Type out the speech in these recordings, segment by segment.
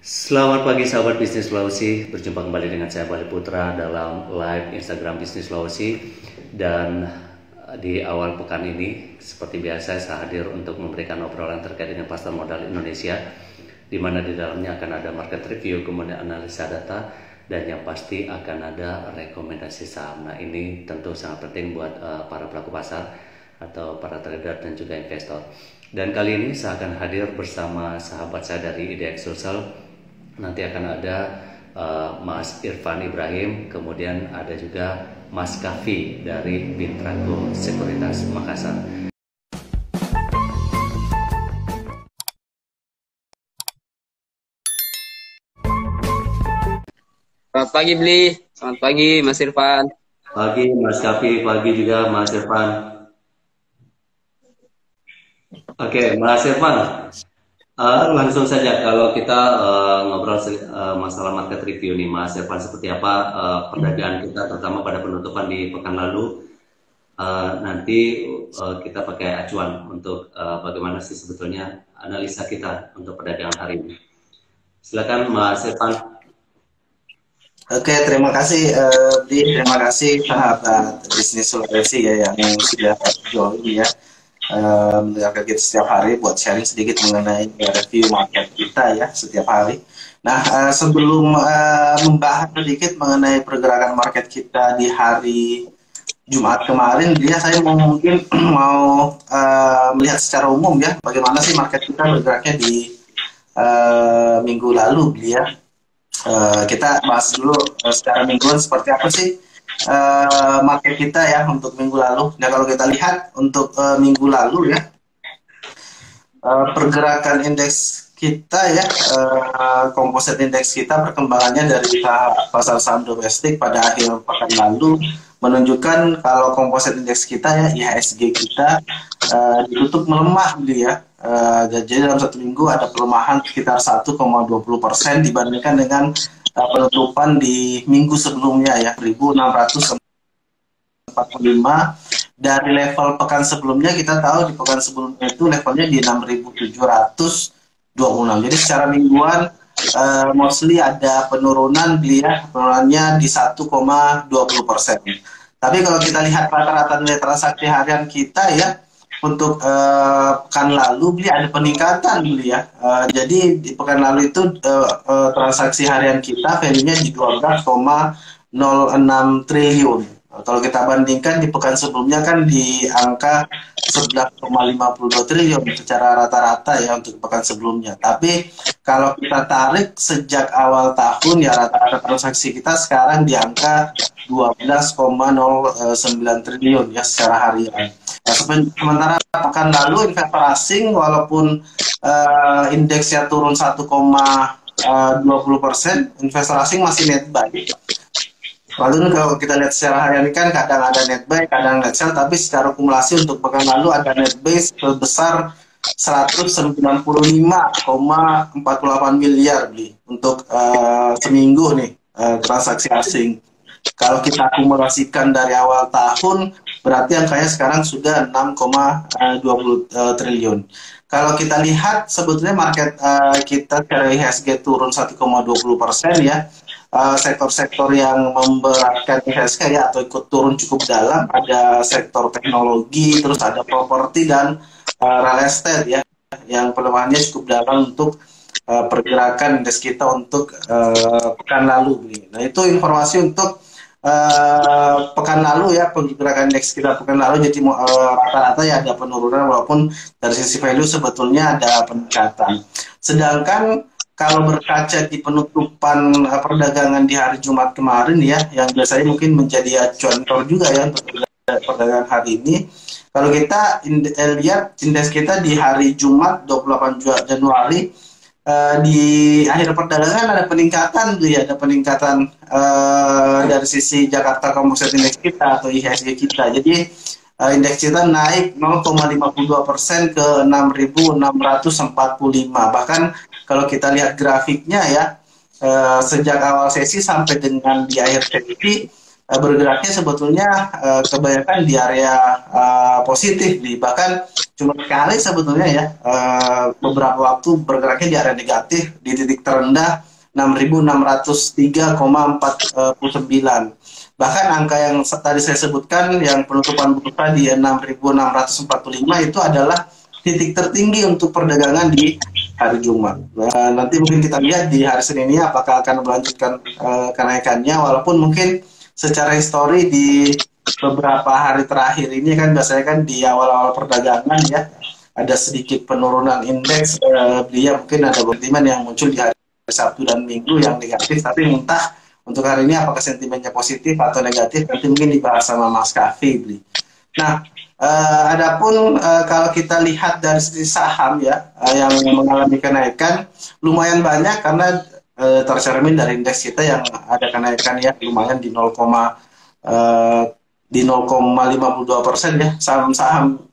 Selamat pagi sahabat bisnis Sulawesi, berjumpa kembali dengan saya Bali Putra dalam live Instagram bisnis Sulawesi. Dan di awal pekan ini seperti biasa saya hadir untuk memberikan obrolan terkait dengan pasar modal Indonesia, di mana di dalamnya akan ada market review, kemudian analisa data, dan yang pasti akan ada rekomendasi saham. Nah, ini tentu sangat penting buat para pelaku pasar atau para trader dan juga investor. Dan kali ini saya akan hadir bersama sahabat saya dari IDX Sulsel. Nanti akan ada Mas Irfan Ibrahim, kemudian ada juga Mas Kavi dari Bintrago Sekuritas Makassar. Selamat pagi, Bli. Selamat pagi, Mas Irfan. Pagi Mas Kavi, pagi juga Mas Irfan. Oke, Mas Irfan, langsung saja kalau kita ngobrol masalah market review nih, Mas Irfan, seperti apa perdagangan kita terutama pada penutupan di pekan lalu. Nanti kita pakai acuan untuk bagaimana sih sebetulnya analisa kita untuk perdagangan hari ini. Silakan Mas Irfan. Oke, terima kasih terima kasih sahabat bisnis Sulawesi ya yang sudah join ya. Mendengarkan kita setiap hari buat sharing sedikit mengenai review market kita ya setiap hari. Nah, sebelum membahas sedikit mengenai pergerakan market kita di hari Jumat kemarin, saya mungkin mau melihat secara umum ya bagaimana sih market kita bergeraknya di minggu lalu ya. Kita bahas dulu secara mingguan seperti apa sih market kita ya untuk minggu lalu. Nah, kalau kita lihat untuk minggu lalu ya, pergerakan indeks kita ya, komposit indeks kita perkembangannya dari pasar saham domestik pada akhir pekan lalu menunjukkan kalau komposit indeks kita ya, IHSG kita ditutup melemah gitu ya. Jadi dalam satu minggu ada pelemahan sekitar 1,20% dibandingkan dengan penutupan di minggu sebelumnya ya, 1.645. Dari level pekan sebelumnya kita tahu di pekan sebelumnya itu levelnya di 6.726. Jadi secara mingguan mostly ada penurunan penurunannya di 1,20%. Tapi kalau kita lihat rata-rata nilai transaksi harian kita ya, untuk pekan lalu ada peningkatan ya. Jadi di pekan lalu itu transaksi harian kita value-nya di 12,06 triliun. Kalau kita bandingkan di pekan sebelumnya kan di angka 11,52 triliun secara rata-rata ya untuk pekan sebelumnya. Tapi kalau kita tarik sejak awal tahun ya rata-rata transaksi kita sekarang di angka 12,09 triliun ya secara harian. Nah, sementara pekan lalu investor asing walaupun indeksnya turun 1,20%, investor asing masih net buy. Lalu kalau kita lihat secara harian kan kadang ada net buy, kadang net sell, tapi secara akumulasi untuk pekan lalu ada net buy sebesar 195,48 miliar untuk seminggu nih transaksi asing. Kalau kita akumulasikan dari awal tahun, berarti angkanya sekarang sudah 6,20 triliun. Kalau kita lihat sebetulnya market kita secara IHSG turun 1,20% ya. Sektor-sektor yang memberatkan IHSG ya atau ikut turun cukup dalam ada sektor teknologi, terus ada properti dan real estate ya, yang pelemahannya cukup dalam untuk pergerakan indeks kita untuk pekan lalu. Nah, itu informasi untuk pekan lalu ya, pergerakan indeks kita pekan lalu. Jadi rata-rata ya ada penurunan walaupun dari sisi value sebetulnya ada peningkatan. Sedangkan kalau berkaca di penutupan perdagangan di hari Jumat kemarin ya, yang biasanya mungkin menjadi acuan juga ya untuk perdagangan hari ini. Kalau kita lihat indeks kita di hari Jumat 28 Januari di akhir perdagangan ada peningkatan tuh ya, ada peningkatan dari sisi Jakarta Composite Index kita atau IHSG kita. Jadi indeks kita naik 0,52% ke 6.645. Bahkan kalau kita lihat grafiknya ya, sejak awal sesi sampai dengan di akhir sesi bergeraknya sebetulnya kebanyakan di area positif nih. Bahkan cuma sekali sebetulnya ya beberapa waktu bergeraknya di area negatif di titik terendah 6.603,49. Bahkan angka yang tadi saya sebutkan yang penutupan bursa di 6.645 itu adalah titik tertinggi untuk perdagangan di hari Jumat. Nanti mungkin kita lihat di hari Senin ini apakah akan melanjutkan kenaikannya, walaupun mungkin secara histori di beberapa hari terakhir ini kan biasanya kan di awal-awal perdagangan ya ada sedikit penurunan indeks dia mungkin ada sentimen yang muncul di hari Sabtu dan Minggu yang negatif, tapi entah untuk hari ini apakah sentimennya positif atau negatif nanti mungkin dibahas sama Mas Kafi. Nah, adapun kalau kita lihat dari sisi saham ya yang mengalami kenaikan lumayan banyak karena tercermin dari indeks kita yang ada kenaikan ya lumayan di 0,52% ya. Saham-saham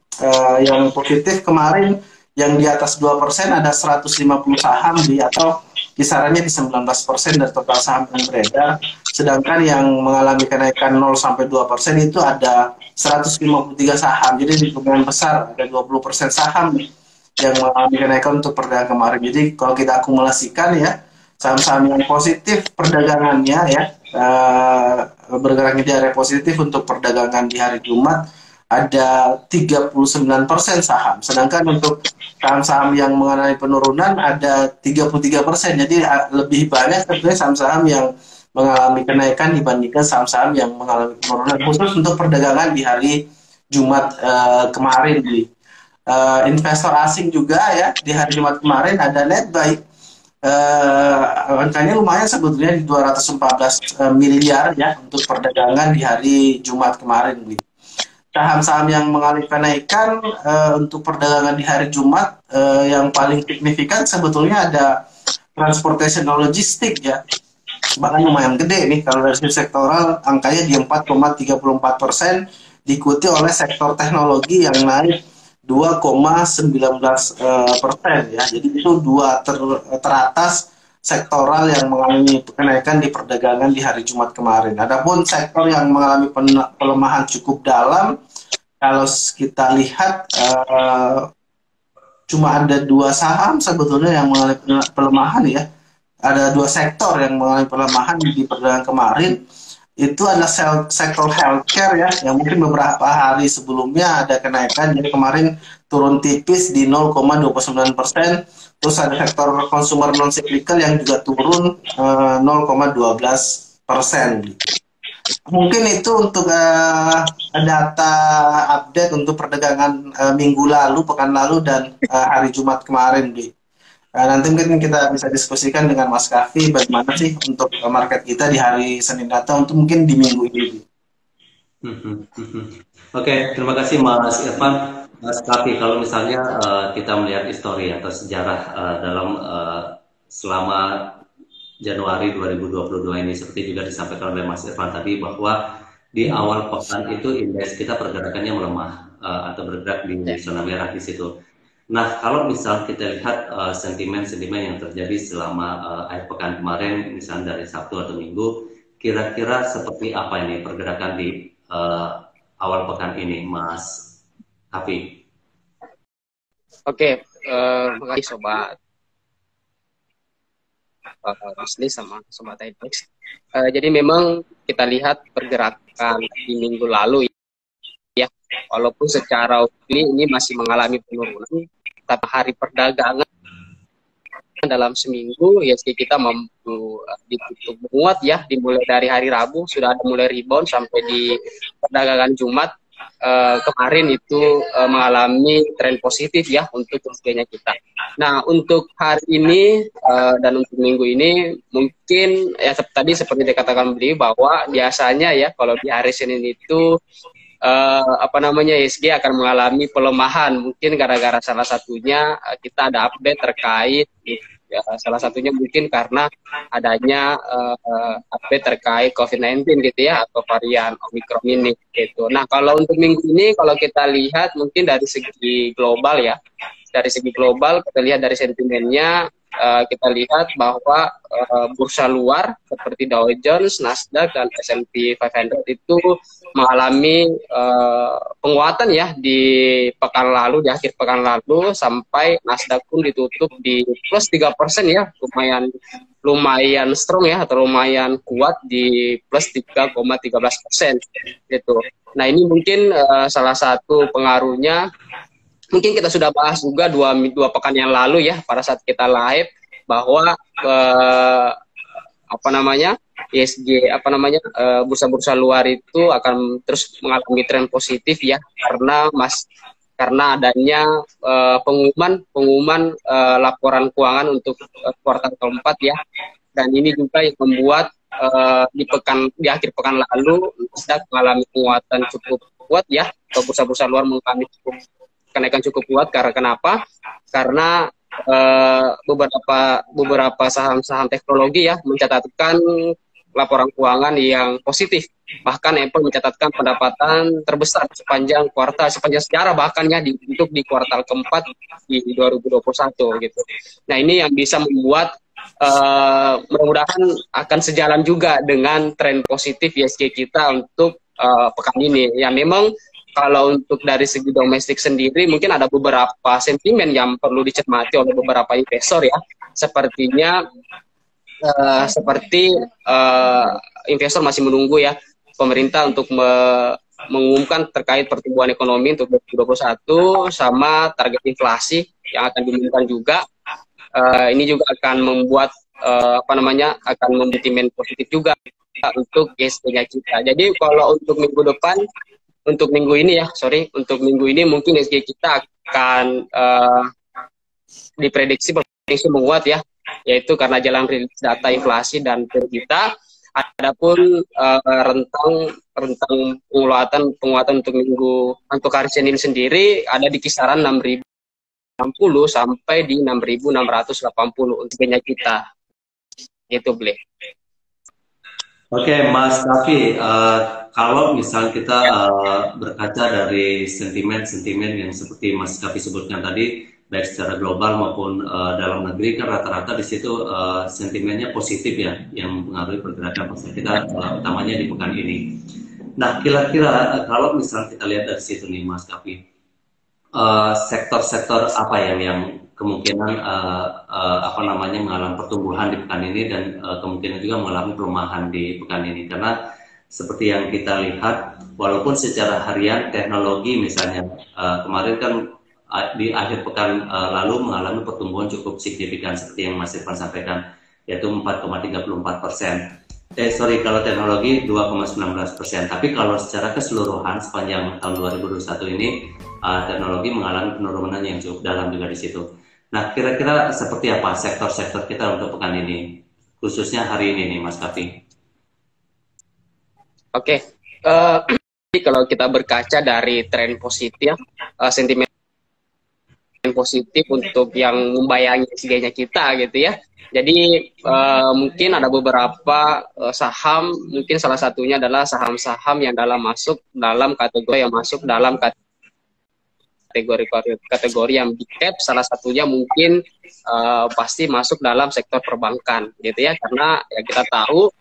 yang positif kemarin yang di atas 2% ada 150 saham atau kisarannya di 19% dari total saham yang beredar. Sedangkan yang mengalami kenaikan 0 sampai 2% itu ada 153 saham. Jadi di lumayan besar ada 20% saham yang mengalami kenaikan untuk perdagangan kemarin. Jadi kalau kita akumulasikan ya saham-saham yang positif perdagangannya ya bergeraknya di area positif untuk perdagangan di hari Jumat ada 39% saham. Sedangkan untuk saham-saham yang mengalami penurunan ada 33%. Jadi lebih banyak sebetulnya saham-saham yang mengalami kenaikan dibandingkan saham-saham yang mengalami penurunan khusus untuk perdagangan di hari Jumat kemarin. Investor asing juga ya di hari Jumat kemarin ada net buy. Angkanya lumayan sebetulnya di 214 miliar ya untuk perdagangan di hari Jumat kemarin. Saham-saham yang mengalami kenaikan untuk perdagangan di hari Jumat yang paling signifikan sebetulnya ada transportation dan logistik ya, bahkan lumayan gede nih kalau dari sisi sektoral angkanya di 4,34%, diikuti oleh sektor teknologi yang naik 2,19% ya. Jadi itu dua teratas sektoral yang mengalami kenaikan di perdagangan di hari Jumat kemarin. Adapun sektor yang mengalami pelemahan cukup dalam, kalau kita lihat cuma ada dua saham sebetulnya yang mengalami pelemahan ya. Ada dua sektor yang mengalami pelemahan di perdagangan kemarin. Itu adalah sektor healthcare ya, yang mungkin beberapa hari sebelumnya ada kenaikan, jadi kemarin turun tipis di 0,29%. Terus ada sektor consumer non cyclical yang juga turun 0,12%. Mungkin itu untuk data update untuk perdagangan minggu lalu, pekan lalu, dan hari Jumat kemarin, Bi. Nanti mungkin kita bisa diskusikan dengan Mas Kafi bagaimana sih untuk market kita di hari Senin datang untuk mungkin di minggu ini. Oke, terima kasih Mas Irfan. Mas Kafi, kalau misalnya kita melihat histori atau sejarah dalam selama Januari 2022 ini, seperti juga disampaikan oleh Mas Irfan tadi bahwa di awal pekan itu indeks kita pergerakannya melemah atau bergerak di zona merah di situ. Nah, kalau misal kita lihat sentimen-sentimen yang terjadi selama akhir pekan kemarin, misalnya dari Sabtu atau Minggu, kira-kira seperti apa ini pergerakan di awal pekan ini, Mas Hafi? Oke, makasih Sobat Asli sama Sobat IDEX. Jadi memang kita lihat pergerakan di minggu lalu ya, walaupun secara ini masih mengalami penurunan, tapi hari perdagangan dalam seminggu ya kita mampu ditutup menguat ya, dimulai dari hari Rabu sudah ada mulai rebound sampai di perdagangan Jumat kemarin itu mengalami tren positif ya untuk ISG-nya kita. Nah, untuk hari ini dan untuk minggu ini mungkin ya tadi seperti dikatakan beliau bahwa biasanya ya kalau di hari Senin itu ISG akan mengalami pelemahan, mungkin gara-gara salah satunya kita ada update terkait ya, salah satunya mungkin karena adanya update terkait COVID-19 gitu ya, atau varian Omicron ini gitu. Nah, kalau untuk minggu ini kalau kita lihat mungkin dari segi global ya, dari segi global kita lihat dari sentimennya kita lihat bahwa bursa luar seperti Dow Jones, Nasdaq, dan S&P 500 itu mengalami penguatan ya di pekan lalu, di akhir pekan lalu, sampai Nasdaq pun ditutup di plus 3% ya, lumayan strong ya, atau lumayan kuat di plus 3,13% gitu. Nah, ini mungkin salah satu pengaruhnya. Mungkin kita sudah bahas juga dua pekan yang lalu ya, pada saat kita live, bahwa ISG bursa-bursa luar itu akan terus mengalami tren positif ya, karena adanya pengumuman laporan keuangan untuk kuartal keempat ya, dan ini juga yang membuat di akhir pekan lalu Nasdaq mengalami penguatan cukup kuat ya, atau bursa-bursa luar mengalami kenaikan cukup kuat. Karena kenapa? Karena beberapa saham-saham teknologi ya mencatatkan laporan keuangan yang positif. Bahkan Apple mencatatkan pendapatan terbesar sepanjang sejarah bahkan ya untuk di kuartal keempat di 2021 gitu. Nah, ini yang bisa membuat mudah-mudahan akan sejalan juga dengan tren positif ISG kita untuk pekan ini. Ya, memang kalau untuk dari segi domestik sendiri mungkin ada beberapa sentimen yang perlu dicermati oleh beberapa investor ya. Sepertinya investor masih menunggu ya pemerintah untuk mengumumkan terkait pertumbuhan ekonomi untuk 2021 sama target inflasi yang akan diumumkan juga. Ini juga akan membuat akan membuat sentimen positif juga untuk ISG-nya kita. Jadi kalau untuk minggu ini mungkin ISG kita akan diprediksi menguat ya, yaitu karena jalan rilis data inflasi dan per kita. Adapun rentang penguatan untuk hari Senin sendiri ada di kisaran 6.060 sampai di 6.680 untuk ISG-nya kita. Gitu, Ble. Oke, Mas Kavi, kalau misalnya kita berkaca dari sentimen-sentimen yang seperti Mas Kavi sebutkan tadi, baik secara global maupun dalam negeri, kan rata-rata di situ sentimennya positif ya, yang mempengaruhi pergerakan pasar kita, utamanya di pekan ini. Nah, kira-kira kalau misalnya kita lihat dari situ nih, Mas Kavi, sektor-sektor apa yang kemungkinan mengalami pertumbuhan di pekan ini, dan kemungkinan juga mengalami pelemahan di pekan ini, karena seperti yang kita lihat, walaupun secara harian teknologi misalnya kemarin kan di akhir pekan lalu mengalami pertumbuhan cukup signifikan seperti yang Mas Irfan sampaikan, yaitu 4,34%. Kalau teknologi 2,19%. Tapi kalau secara keseluruhan sepanjang tahun 2021 ini teknologi mengalami penurunan yang cukup dalam juga di situ. Nah, kira-kira seperti apa sektor-sektor kita untuk pekan ini, khususnya hari ini nih, Mas Kavi? Oke, kalau kita berkaca dari tren positif, sentimen positif untuk yang membayangi ISG-nya kita gitu ya. Jadi mungkin ada beberapa saham, mungkin salah satunya adalah saham-saham yang masuk dalam kategori yang big cap. Salah satunya mungkin pasti masuk dalam sektor perbankan gitu ya, karena ya kita tahu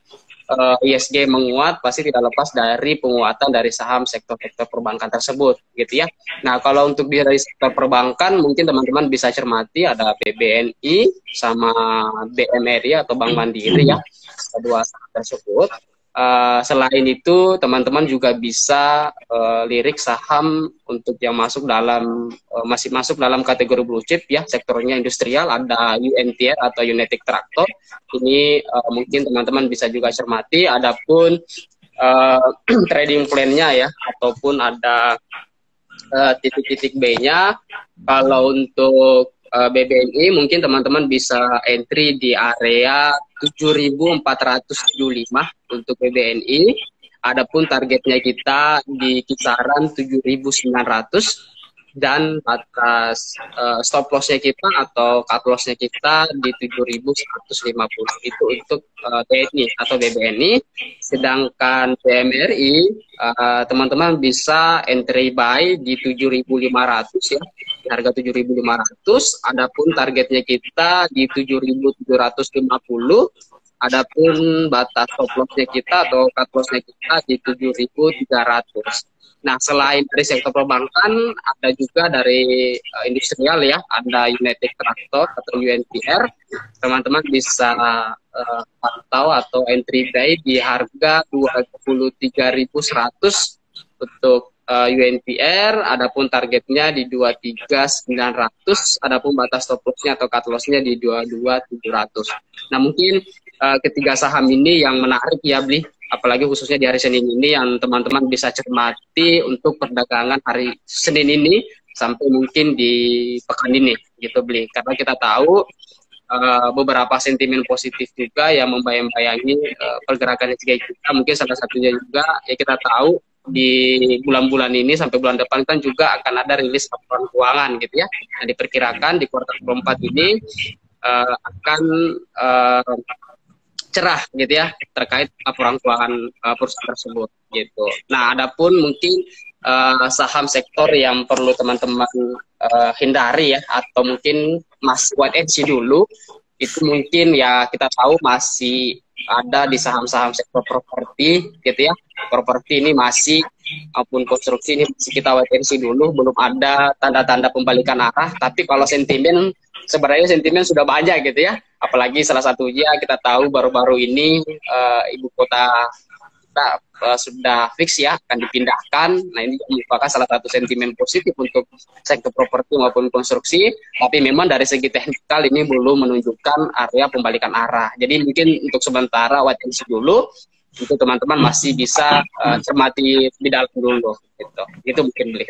ISG menguat pasti tidak lepas dari penguatan dari saham sektor-sektor perbankan tersebut gitu ya. Nah, kalau untuk dari sektor perbankan mungkin teman-teman bisa cermati ada BBNI sama BMRI atau Bank Mandiri ya, kedua saham tersebut. Selain itu teman-teman juga bisa lirik saham untuk yang masih masuk dalam kategori blue chip ya, sektornya industrial, ada UNTR atau United Tractor. Ini mungkin teman-teman bisa juga cermati. Adapun trading plan-nya ya, ataupun ada titik-titik B-nya. Kalau untuk BBNI mungkin teman-teman bisa entry di area 7.475 untuk BBNI. Adapun targetnya kita di kisaran 7.900 dan batas stop loss-nya kita atau cut loss-nya kita di 7.150. Itu untuk TNI atau BBNI. Sedangkan BMRI teman-teman bisa entry buy di 7.500 ya. harga 7.500, adapun targetnya kita di 7.750, adapun batas stop loss-nya kita atau cut loss-nya kita di 7.300. Nah, selain dari sektor perbankan, ada juga dari industrial ya, ada United Tractor atau UNTR. Teman-teman bisa pantau atau entry buy di harga 23.100 untuk UNPR, adapun targetnya di 23.900, adapun batas stop loss-nya atau cut loss-nya di 22.700. Nah, mungkin ketiga saham ini yang menarik ya, Bli, apalagi khususnya di hari Senin ini yang teman-teman bisa cermati untuk perdagangan hari Senin ini sampai mungkin di pekan ini gitu, Bli. Karena kita tahu beberapa sentimen positif juga yang membayang-bayangi pergerakan IHSG kita. Mungkin salah satunya juga ya kita tahu di bulan-bulan ini sampai bulan depan kan juga akan ada rilis laporan keuangan gitu ya. Nah, diperkirakan di kuartal keempat ini akan cerah gitu ya terkait laporan keuangan perusahaan tersebut gitu. Nah, adapun mungkin saham sektor yang perlu teman-teman hindari ya, atau mungkin masih wait and see dulu, itu mungkin ya kita tahu masih ada di saham-saham sektor properti gitu ya. Properti ini masih maupun konstruksi ini masih kita wait and see dulu, belum ada tanda-tanda pembalikan arah. Tapi kalau sentimen, sebenarnya sentimen sudah banyak gitu ya. Apalagi salah satunya kita tahu baru-baru ini ibu kota kita sudah fix ya akan dipindahkan. Nah, ini merupakan salah satu sentimen positif untuk sektor properti maupun konstruksi. Tapi memang dari segi teknikal ini belum menunjukkan area pembalikan arah. Jadi mungkin untuk sementara wait and see dulu. Untuk teman-teman masih bisa cermati di dalam dulu gitu. Itu mungkin, Bli.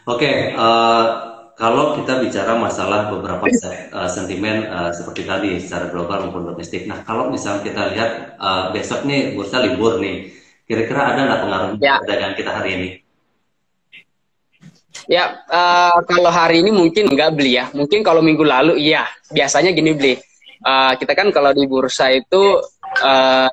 Oke, kalau kita bicara masalah beberapa sentimen seperti tadi secara global maupun domestik. Nah, kalau misalnya kita lihat besok nih bursa libur nih, kira-kira ada nggak pengaruhnya perdagangan kita hari ini? Ya, kalau hari ini mungkin nggak, Bli ya. Mungkin kalau minggu lalu iya. Biasanya gini, Bli. Kita kan kalau di bursa itu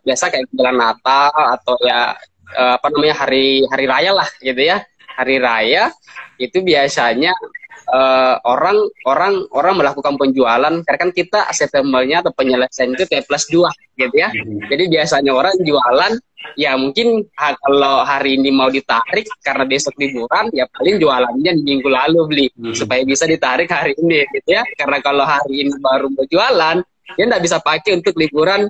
biasa kayak bulan Natal atau ya apa namanya hari raya lah gitu ya. Hari raya itu biasanya orang melakukan penjualan karena kan kita settlement-nya atau penyelesaian itu T+2 gitu ya. Jadi biasanya orang jualan ya mungkin kalau hari ini mau ditarik karena besok liburan ya paling jualannya di minggu lalu, Bli, supaya bisa ditarik hari ini gitu ya. Karena kalau hari ini baru mau jualan dia nggak bisa pakai untuk liburan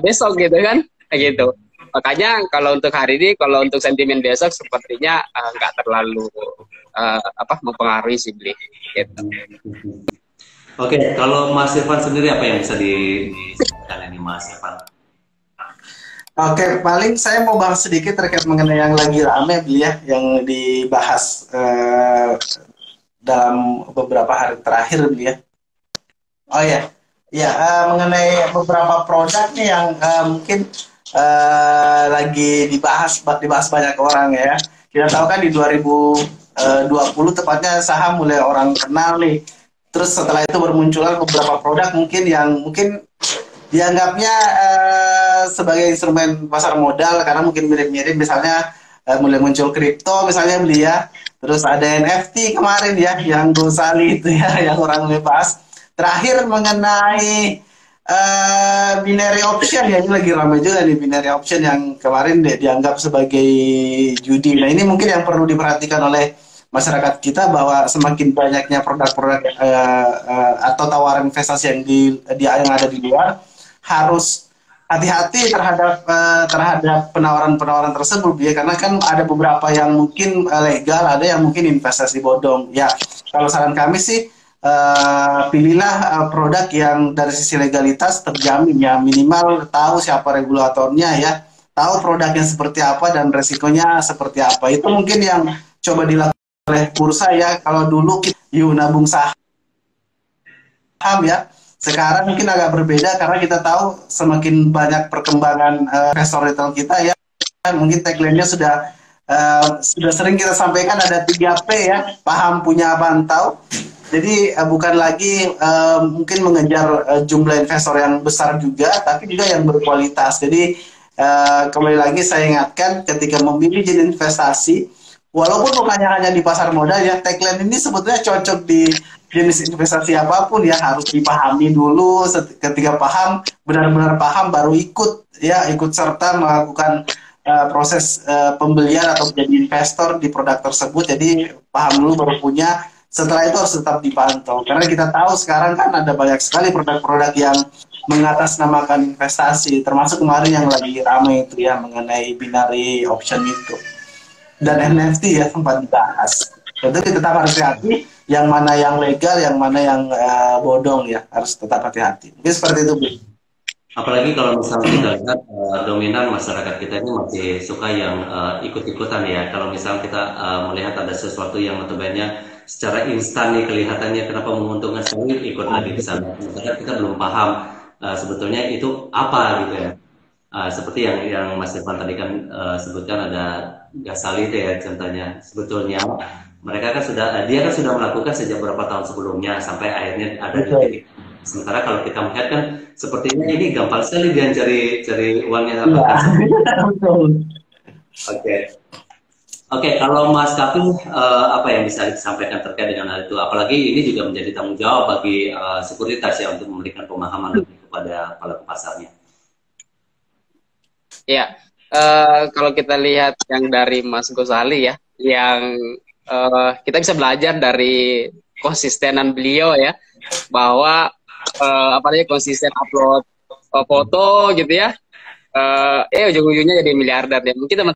besok gitu kan, gitu. Makanya kalau untuk hari ini, kalau untuk sentimen besok sepertinya nggak terlalu mempengaruhi sih, Bli. Gitu. Oke, kalau Mas Irfan sendiri apa yang bisa disampaikan ini, Mas Irfan? Oke, paling saya mau bahas sedikit terkait mengenai yang lagi rame, Bli, ya, yang dibahas dalam beberapa hari terakhir, Bli, ya. Oh ya. Ya, mengenai beberapa produk nih yang mungkin lagi dibahas banyak orang ya. Kita tahu kan di 2020 tepatnya saham mulai orang kenal nih. Terus setelah itu bermunculan beberapa produk mungkin yang dianggapnya sebagai instrumen pasar modal karena mungkin mirip-mirip, misalnya mulai muncul kripto misalnya, Bli, ya. Terus ada NFT kemarin ya yang Gosali itu ya yang orang mulai bahas. Terakhir mengenai binary option ya, ini lagi ramai juga nih binary option yang kemarin dianggap sebagai judi. Nah, ini mungkin yang perlu diperhatikan oleh masyarakat kita bahwa semakin banyaknya produk-produk atau tawaran investasi yang ada di luar, harus hati-hati terhadap penawaran-penawaran tersebut ya, karena kan ada beberapa yang mungkin legal, ada yang mungkin investasi bodong. Ya, kalau saran kami sih pilihlah produk yang dari sisi legalitas terjamin ya, minimal tahu siapa regulatornya ya, tahu produknya seperti apa dan resikonya seperti apa. Itu mungkin yang coba dilakukan oleh bursa ya. Kalau dulu kita nabung saham ya, sekarang mungkin agak berbeda karena kita tahu semakin banyak perkembangan investor retail kita ya. Mungkin tagline-nya sudah sering kita sampaikan, ada 3P ya, paham, punya, pantau. Jadi bukan lagi mungkin mengejar jumlah investor yang besar juga, tapi juga yang berkualitas. Jadi kembali lagi saya ingatkan, ketika memilih jenis investasi, walaupun bukannya hanya di pasar modal ya, tagline ini sebetulnya cocok di jenis investasi apapun ya, harus dipahami dulu. Ketika paham, benar-benar paham, baru ikut ya, ikut serta melakukan proses pembelian atau menjadi investor di produk tersebut. Jadi paham dulu baru punya. Setelah itu harus tetap dipantau, karena kita tahu sekarang kan ada banyak sekali produk-produk yang mengatasnamakan investasi, termasuk kemarin yang lagi ramai itu ya mengenai binary option itu, dan NFT ya sempat dibahas. Jadi tetap harus hati-hati, yang mana yang legal, yang mana yang bodong ya, harus tetap hati-hati. Mungkin seperti itu, Bu. Apalagi kalau misalnya kita lihat dominan masyarakat kita ini masih suka yang ikut-ikutan ya. Kalau misalnya kita melihat ada sesuatu yang notabene secara instan nih kelihatannya kenapa menguntungkan sekali, ikut lagi di sana. Sementara kita belum paham sebetulnya itu apa gitu ya. Seperti yang Mas Irfan tadi kan sebutkan, ada Gasali itu ya contohnya. Sebetulnya mereka kan dia kan sudah melakukan sejak beberapa tahun sebelumnya sampai akhirnya ada di titik. Sementara kalau kita melihat kan sepertinya ini gampang sekali dia cari uangnya. Oke, kalau Mas Kapi apa yang bisa disampaikan terkait dengan hal itu? Apalagi ini juga menjadi tanggung jawab bagi sekuritas ya untuk memberikan pemahaman kepada para pasarnya. Ya, kalau kita lihat yang dari Mas Gosali ya, yang kita bisa belajar dari konsistenan beliau ya, bahwa konsisten upload foto gitu ya, ujung-ujungnya jadi miliarder ya. Mungkin teman